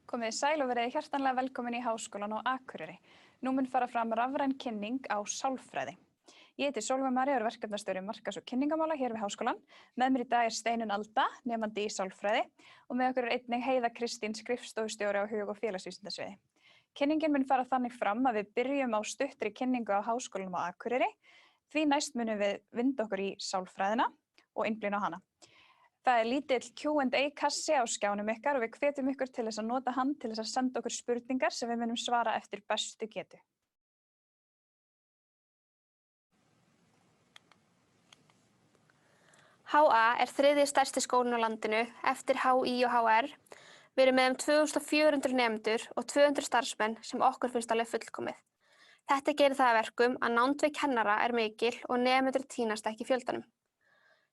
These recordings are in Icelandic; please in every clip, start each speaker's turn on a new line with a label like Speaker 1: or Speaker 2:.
Speaker 1: Komið sæl og verið hjartanlega velkomin í Háskólann á Akureyri. Nú mun fara fram rafræn kynning á sálfræði. Ég heiti Sólveig María og er verkefnastjóri markaðs- og kynningamála hér við Háskólann. Með mér í dag er Steinunn Alda, nemandi í sálfræði, og með okkur er einnig Heiða Kristín, skrifstofustjóri á hug- og félagsvísindasviði. Kynningin mun fara þannig fram að við byrjum á stuttri kynningu á Háskólanum á Akureyri. Því næst munum við vinda okkur í sálfræðina og einblína á hana. Það er lítill Q&A kassi á skjánum ykkar og við hvetjum ykkur til þess að nota hann til þess að senda okkur spurningar sem við munum svara eftir bestu getu.
Speaker 2: HA er þriðji stærsti skólinn á landinu eftir HÍ og HR. Við erum með 2400 nemendur og 200 starfsmenn sem okkur finnst alveg fullkomið. Þetta gerir það að verkum að nánd við kennara er mikil og nemendur týnast ekki í fjöldanum.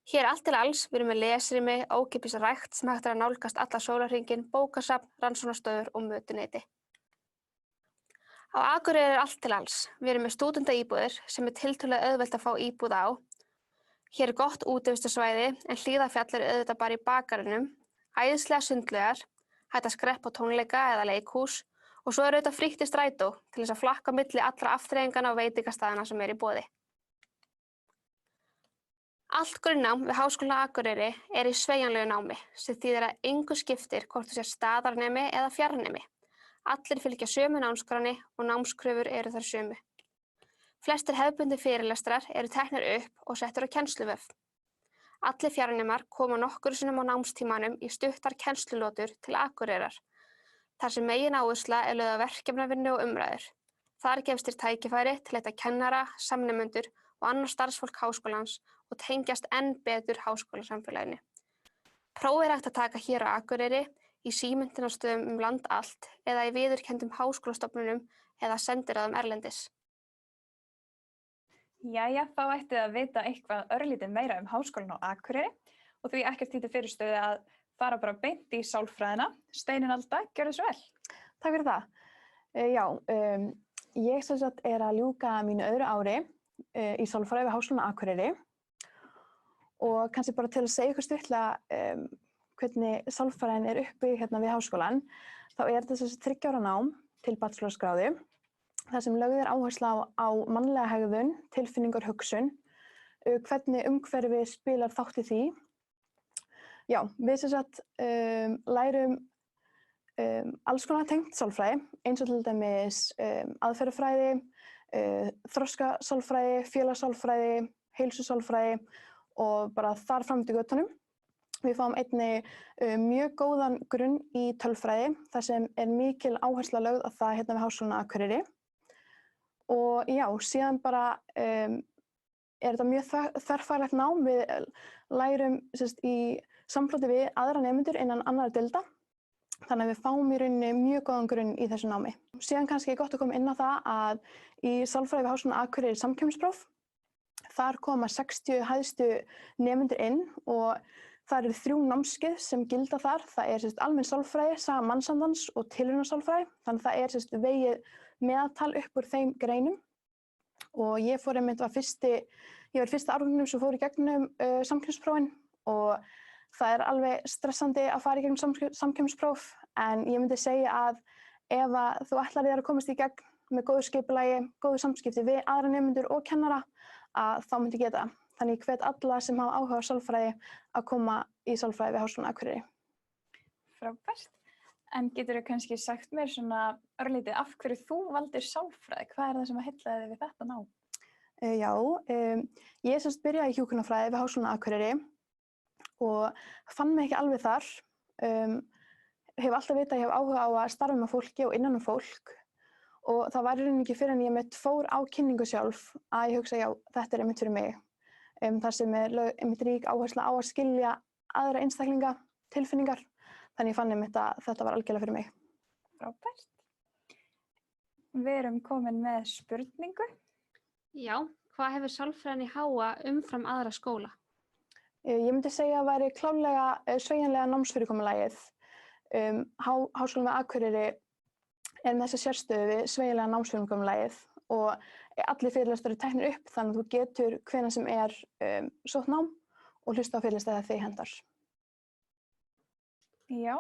Speaker 2: Hér er allt til alls, við erum með lesrými, ókeypis rækt sem hægt er að nálgast alla sólarhringinn, bókasafn, rannsóknastöður og mötuneyti. Á Akureyri er allt til alls. Við erum með stúdentaíbúðir sem er tiltölulega auðvelt að fá íbúð á. Hér er gott útivistarsvæði en Hlíðarfjall er auðvitað bara í bakgarðinum, æðislega sundlaugar, hægt að skreppa á tónleika eða leikhús og svo er auðvitað frítt í strætó til þess að flakka á milli allra afþreyingana og veitingastaðina sem er í boði. Allt grunnnám við Háskólann á Akureyri er í sveigjanlegu námi sem þýðir að engu skiptir hvort þú sért staðarnemi eða fjarnemi. Allir fylgja sömu námskránni og námskröfur eru þær sömu. Flestir hefðbundnir fyrirlestrar eru teknir upp og settir á kennsluvef. Allir fjarnemar koma nokkrum sinnum á námstímanum í stuttar kennslulotur til Akureyrar. Þar sem megináhersla er lögð á verkefnavinnu og umræður. Þar gefst þér tækifæri til að hitta kennara, samnemendur og annað starfsfólk háskólans og tengjast enn betur háskólasamfélaginu. Próf er hægt að taka hér á Akureyri, í símenntunarstöðum land allt eða í viðurkenndum háskólastofnunum eða sendiráðum erlendis.
Speaker 1: Jæja, þá ættið að vita eitthvað örlítið meira Háskólann á Akureyri og því ekkert því til fyrirstöðu að fara bara beint í sálfræðina. Steinunn Alda, gjörðu svo vel.
Speaker 3: Takk fyrir það. Ég sem sagt er að ljúka mínu öðru ári í sálfræði við Háskólann á Akureyri og kannski bara til að segja ykkur stuttlega hvernig sálfræðin er uppbyggð hérna við háskólann, þá er þetta þessi 3 ára nám til bachelorgráðu, þar sem lögð er áhersla á mannlega hegðun, tilfinningar, hugsun, hvernig umhverfi spilar þátt í því. Já, við sem sagt lærum alls konar tengt sálfræði, eins og til dæmis aðferðafræði, þroskasálfræði, félagssálfræði, heilsusálfræði og bara þar fram til götunum. Við fáum einnig mjög góðan grunn í tölfræði, þar sem er mikil áhersla lögð á það hérna við Háskólann á Akureyri. Og já, síðan bara er þetta mjög þverfaglegt nám. Við lærum í samfloti við aðra nemendur innan annarra deilda. Þannig að við fáum í rauninni mjög góðan grunn í þessu námi. Síðan kannski er gott að koma inn á það að í sálfræði við Háskólann á Akureyri er samkeppnispróf. Þar koma 60 hæðstu nemendur inn og það eru 3 námskeið sem gilda þar. Það er almenn sálfræði, saga mannsandans og tilraunasálfræði. Þannig að það er vegið meðaltal upp úr þeim greinum. Og ég fór einmitt var fyrsta árganginum sem fór í gegnum samkeppnisprófin og það er alveg stressandi að fara í gegnum samkeppnispróf en ég myndi segja að ef að þú ætlar þér að komast í gegn með góðu skipulagi, góðu samskipti við aðra nemendur og kennara, að þá myndi ég geta. Þannig ég hvet alla sem hafa áhuga á sálfræði að koma í sálfræði við Háskólann á Akureyri.
Speaker 1: Frábært. En geturðu kannski sagt mér svona örlítið af hverju þú valdir sálfræði? Hvað er það sem heillaði þig við þetta nám?
Speaker 3: Ég sem sagt byrjaði í hjúkrunarfræði við Háskólann á Akureyri og fann mig ekki alveg þar. Hef alltaf vitað að ég hef áhuga á að starfa með fólki og innan fólk og það var í rauninni ekki fyrr en ég fór á kynningu sjálf að ég hugsa já, þetta er einmitt fyrir mig. Þar sem er einmitt rík áhersla á að skilja aðra einstaklinga, tilfinningar. Þannig ég fann einmitt að þetta var algjörlega fyrir mig.
Speaker 1: Frábært. Við erum komin með spurningu.
Speaker 2: Já, hvað hefur sálfræðin í HA umfram aðra skóla?
Speaker 3: Ég myndi segja að væri klárlega sveigjanlega námsfyrirkomulagið. Háskólinn á Akureyri er með þessa sérstöðu við sveigjanlega námsfyrirkomulagið og allir fyrirlestrar eru teknir upp þannig að þú getur hvenær sem er sótt nám og hlusta á fyrirlestra þegar þig hentar.
Speaker 1: Já.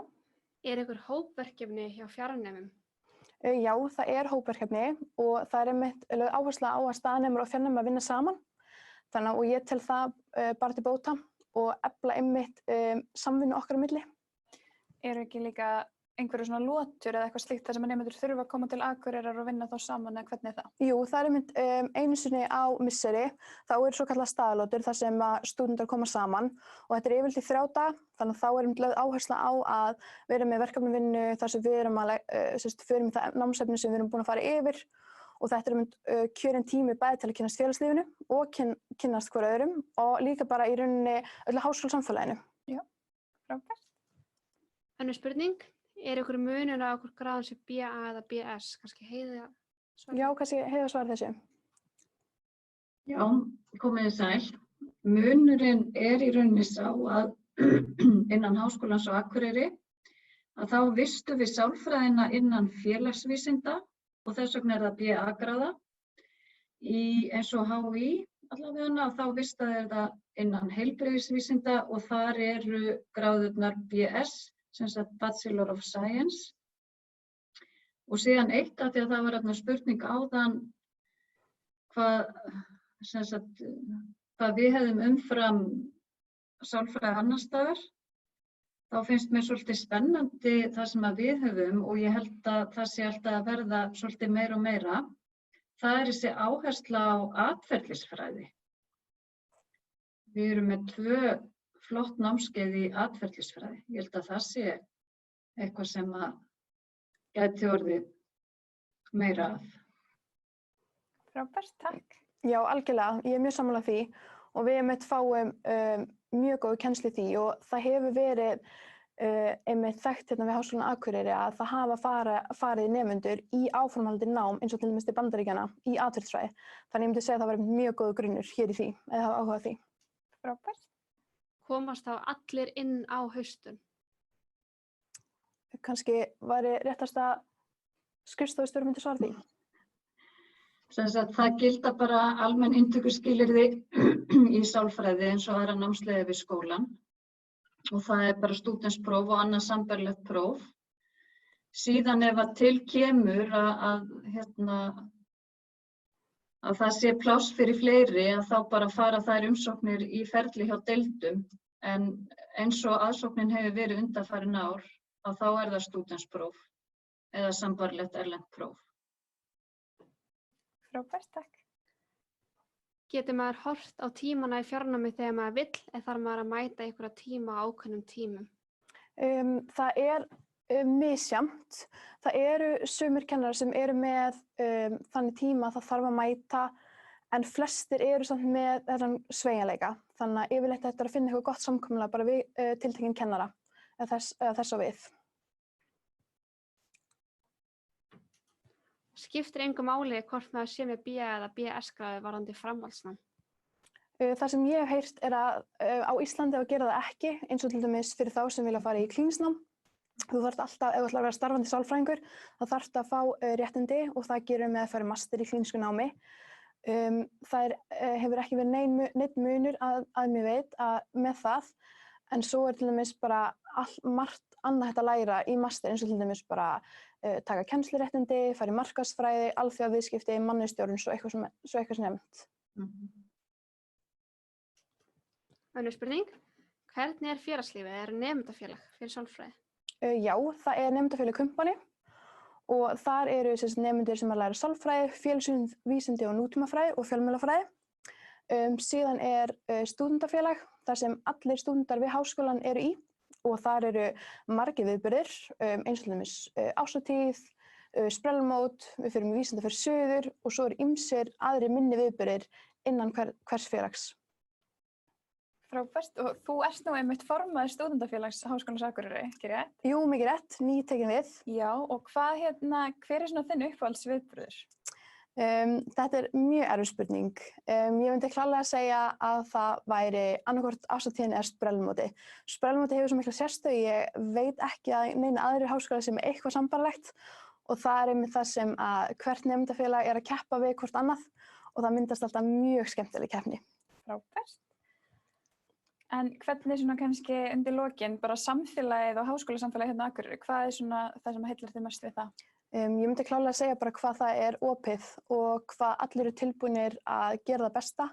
Speaker 2: Er ykkur hópverkefni hjá fjarnemum?
Speaker 3: Já, það er hópverkefni og það er einmitt lögð áhersla á að staðnemar og fjarnemar vinna saman. Og ég tel það bara til bóta og efla einmitt samvinnu okkar á milli.
Speaker 1: Eru ekki líka einhverju svona lotur eða eitthvað slíkt þar sem nemendur þurfa að koma til Akureyrar og vinna þá saman eða hvernig er það?
Speaker 3: Jú, það er einmitt einu sinni á misseri, þá eru svokallað staðalótur þar sem að stúdentar koma saman og þetta er yfirleitt í 3 daga, þannig að þá er einmitt lögð áhersla á að vera með verkefnavinnu þar sem við erum að förum í það námsefni sem við erum búin að fara yfir og þetta er einmitt kjörinn tími bæði til að kynnast félagslífinu og kynnast hver öðrum og líka bara í rauninni öllu háskólasamfélaginu.
Speaker 1: Já, frábært.
Speaker 2: Önnur spurning, er ykkur munur á okkur gráðum sem BA eða BS? Kannski Heiða svara?
Speaker 3: Já, kannski Heiða svara þessu.
Speaker 4: Já, komið þið sæl. Munurinn er í rauninni sá að innan Háskólans á Akureyri að þá vistum við sálfræðina innan félagsvísinda og þess vegna er það BA-gráða. Eins og HÍ allavega þá vista þeir það innan heilbrigðisvísinda og þar eru gráðurnar BS, sem sagt Bachelor of Science. Og síðan eitt af því að það var þarna spurning áðan hvað við hefðum umfram sálfræði annars staðar. Þá finnst mér svolítið spennandi það sem að við höfum og ég held að það sé alltaf að verða svolítið meira og meira. Það er þessi áhersla á atferlisfræði. Við erum með 2 flott námskeið í atferlisfræði. Ég held að það sé eitthvað sem að gæti orðið meira af.
Speaker 1: Frábært, takk.
Speaker 3: Já, algjörlega. Ég er mjög sammála því og við einmitt fáum mjög góð kennslu í því og það hefur verið einmitt þekkt hérna við Háskólann á Akureyri að það hafa farið nemendur í áframhaldandi nám eins og til dæmis til Bandaríkjanna í atferlisfræði. Þannig ég myndi segja að það var mjög góður grunnur hér í því, eða hafa áhuga á því.
Speaker 1: Frábært.
Speaker 2: Komast þá allir inn á haustun?
Speaker 3: Kannski væri réttast að skrifstofustjóri myndi svara því.
Speaker 4: Það gilda bara almenn inntökuskilyrði í sálfræði eins og aðra námsleiðir við skólann og það er bara stúdentspróf og annað sambærilegt próf. Síðan ef að til kemur að það sé pláss fyrir fleiri að þá bara fara þær umsóknir í ferli hjá deildum en eins og aðsóknin hefur verið undanfarin ár að þá er það stúdentspróf eða sambærilegt erlent próf.
Speaker 1: Frábært, takk.
Speaker 2: Getur maður horft á tímana í fjarnámi þegar maður vill eða þarf maður að mæta einhverja tíma á ákveðnum tímum?
Speaker 3: Það er misjafnt. Það eru sumir kennarar sem eru með þannig tíma að það þarf að mæta en flestir eru samt með þennan sveigjanleika. Þannig að yfirleitt þetta er að finna eitthvað gott samkomulag bara við tiltekinn kennara eða þess á við.
Speaker 2: Skiptir engu máli hvort maður sé með BA eða BS-gráðu varðandi framhaldsnám?
Speaker 3: Það sem ég hef heyrt er að á Íslandi að gera það ekki eins og til dæmis fyrir þá sem vilja fara í klínisnám. Þú þarft alltaf, ef þú ætlar að vera starfandi sálfræðingur, þá þarft að fá réttindi og það gerum með að fara master í klínisku námi. Það hefur ekki verið neinn munur að mér veit með það, en svo er til dæmis bara margt annað hægt að læra í master eins og til dæmis bara taka kennsluréttindi, fara í markaðsfræði, alþjóðaviðskipti, mannauðsstjórn, svo eitthvað sem nefnt.
Speaker 2: Önnur spurning, hvernig er félagslífið? Er nemendafélag fyrir sálfræði?
Speaker 3: Já, það er nemendafélag Kumpani og þar eru nemendur sem að læra sálfræði, félagsvísindi og nútímafræði og fjölmiðlafræði. Síðan er stúdentafélag þar sem allir stúdentar við háskólann eru í og þar eru margir viðburðir, eins og til dæmis árshátíð, sprellmót, við förum í vísinda fyrir suður og svo eru ýmsir aðrir minni viðburðir innan hvers félags.
Speaker 1: Frábært. Og þú ert nú einmitt formaður stúdentafélags Háskólans á Akureyri, ekki rétt?
Speaker 3: Jú, mikið rétt, nýtekin við.
Speaker 1: Já, og hver er svona þinn uppáhaldsviðburður?
Speaker 3: Þetta er mjög erfið spurning. Ég myndi klárlega að segja að það væri annaðhvort árshátíðin eða sprellmóti. Sprellmóti hefur svo mikla sérstöðu, ég veit ekki að neina aðrir háskólar sem er eitthvað sambærilegt og það er einmitt það sem að hvert nemendafélag er að keppa við hvort annað og það myndast alltaf mjög skemmtileg keppni.
Speaker 1: Frábært. En hvernig svona kannski undir lokin bara samfélagið og háskólasamfélagið hérna á Akureyri, hvað svona það sem heillar þig mest við það?
Speaker 3: Ég myndi klárlega að segja bara hvað það er opið og hvað allir eru tilbúnir að gera það besta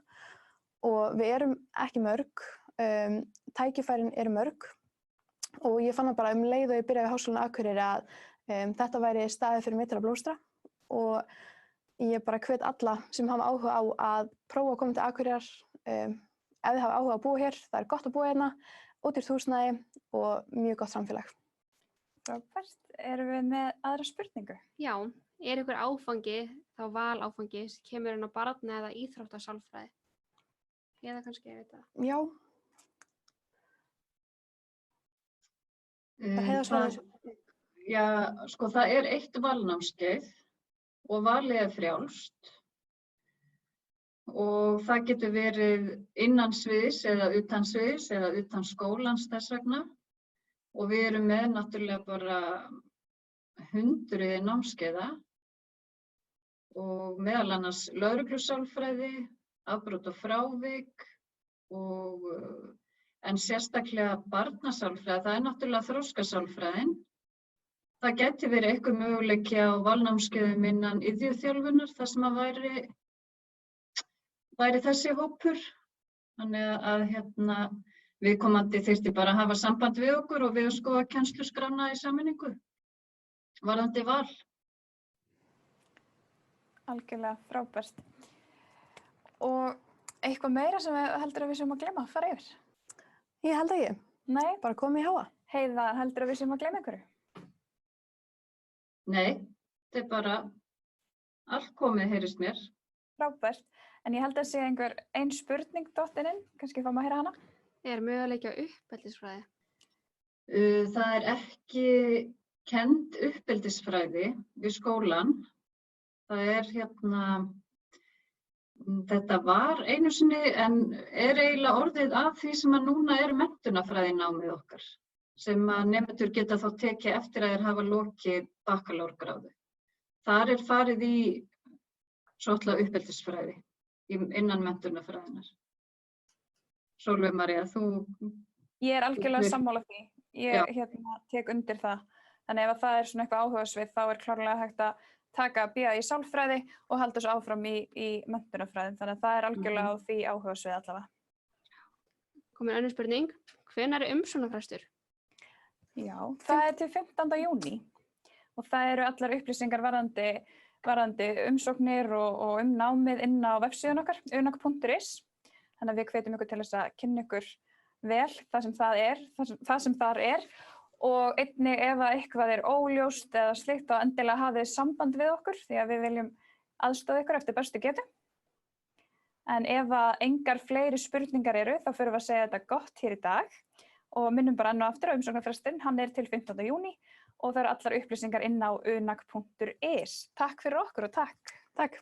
Speaker 3: og við erum ekki mörg, tækifærin eru mörg og ég fann það bara leið og ég byrjaði við Háskólann á Akureyri að þetta væri staðið fyrir mig til að blómstra og ég bara hvet alla sem hafa áhuga á að prófa að koma til Akureyrar ef þið hafa áhuga að búa hér, það er gott að búa hérna, ódýrt húsnæði og mjög gott samfélag.
Speaker 1: Frábært. Erum við með aðra spurningu?
Speaker 2: Já, er ykkur áfangi, þá valáfangi, sem kemur inn á barna- eða íþróttasálfræði? Eða kannski, ég veit það.
Speaker 3: Já. Það heiða svona.
Speaker 4: Já, sko það er eitt valnámskeið og valið er frjálst og það getur verið innan sviðs eða utan sviðs eða utan skólans þess vegna og við erum með náttúrulega bara hundruði námskeiða og meðal annars lögreglusálfræði, afbrot og frávik en sérstaklega barnasálfræði, það er náttúrulega þroskasálfræðin. Það geti verið einhver möguleiki á valnámskeiðum innan iðjuþjálfunar þar sem að væri þessi hópur. Þannig að viðkomandi þyrfti bara að hafa samband við okkur og við að skoða kennsluskrána í sameiningu. Varðandi val.
Speaker 1: Algjörlega frábært. Og eitthvað meira sem heldur að við séum að gleyma að fara yfir?
Speaker 3: Ég held ekki.
Speaker 1: Nei?
Speaker 3: Bara komið í háa.
Speaker 1: Heiða, heldur að við séum að gleyma einhverju?
Speaker 4: Nei, þetta er bara allt komið, heyrist mér.
Speaker 1: Frábært. En ég held að sé ein spurning dottin inn, kannski fáum að heyra hana.
Speaker 2: Er möguleiki á uppeldisfræði?
Speaker 4: Það er ekki kennd uppeldisfræði við skólann. Það er þetta var einu sinni en er eiginlega orðið af því sem að núna er menntunarfræðinámið okkar sem að nemendur geta þá tekið eftir að þeir hafa lokið bakalárgráðu. Þar er farið í svolítið uppeldisfræði innan menntunarfræðinar. Sólveig María, þú...
Speaker 1: Ég er algjörlega sammála því. Ég tek undir það. Þannig ef það er svona eitthvað áhugasvið þá er klárlega hægt að taka BA í sálfræði og halda svo áfram í menntunarfræði. Þannig að það er algjörlega á því áhugasvið allavega.
Speaker 2: Komin önnur spurning. Hvenær er umsóknarfrestur?
Speaker 1: Já, það er til 15. júní og það eru allar upplýsingar varðandi umsóknir og námið inn á vefsíðun okkar, unak.is. Þannig að við hvetjum ykkur til þess að kynna ykkur vel það sem þar er og einnig ef að eitthvað er óljóst eða slíkt þá endilega hafið samband við okkur því að við viljum aðstoða ykkur eftir bestu getu. En ef að engar fleiri spurningar eru þá förum við að segja þetta gott hér í dag og minnum bara enn og aftur á umsóknarfrestinn, hann er til 15. júní og það eru allar upplýsingar inn á unak.is. Takk fyrir okkur og takk.
Speaker 3: Takk.